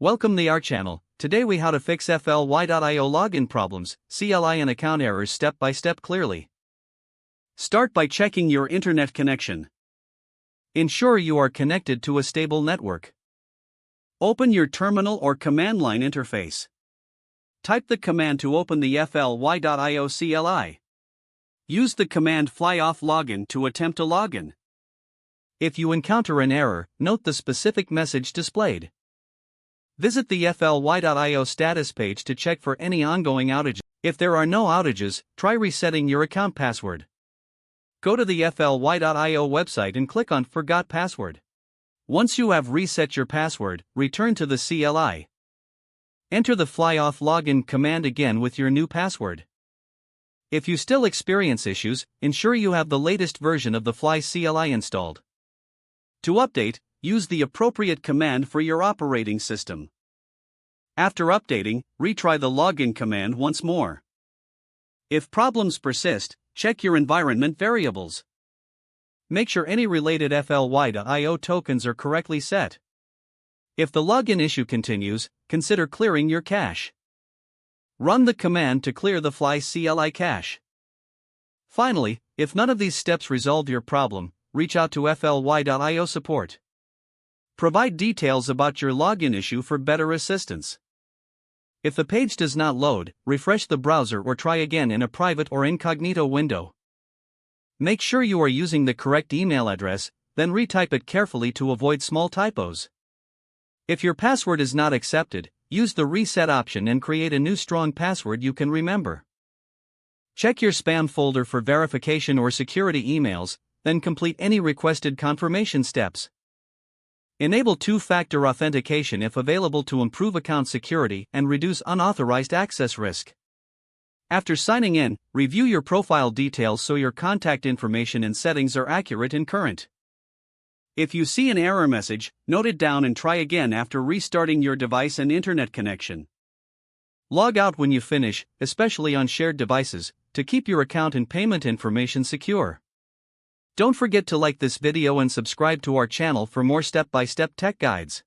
Welcome to our channel. Today we how to fix FLY.io login problems, CLI and account errors step by step clearly. Start by checking your internet connection. Ensure you are connected to a stable network. Open your terminal or command line interface. Type the command to open the FLY.io CLI. Use the command flyoff-login to attempt a login. If you encounter an error, note the specific message displayed. Visit the FLY.io status page to check for any ongoing outages. If there are no outages, try resetting your account password. Go to the FLY.io website and click on Forgot Password. Once you have reset your password, return to the CLI. Enter the flyoff login command again with your new password. If you still experience issues, ensure you have the latest version of the Fly CLI installed. To update, use the appropriate command for your operating system. After updating, retry the login command once more. If problems persist, check your environment variables. Make sure any related FLY.io tokens are correctly set. If the login issue continues, consider clearing your cache. Run the command to clear the Fly CLI cache. Finally, if none of these steps resolve your problem, reach out to FLY.io support. Provide details about your login issue for better assistance. If the page does not load, refresh the browser or try again in a private or incognito window. Make sure you are using the correct email address, then retype it carefully to avoid small typos. If your password is not accepted, use the reset option and create a new strong password you can remember. Check your spam folder for verification or security emails, then complete any requested confirmation steps. Enable two-factor authentication if available to improve account security and reduce unauthorized access risk. After signing in, review your profile details so your contact information and settings are accurate and current. If you see an error message, note it down and try again after restarting your device and internet connection. Log out when you finish, especially on shared devices, to keep your account and payment information secure. Don't forget to like this video and subscribe to our channel for more step-by-step tech guides.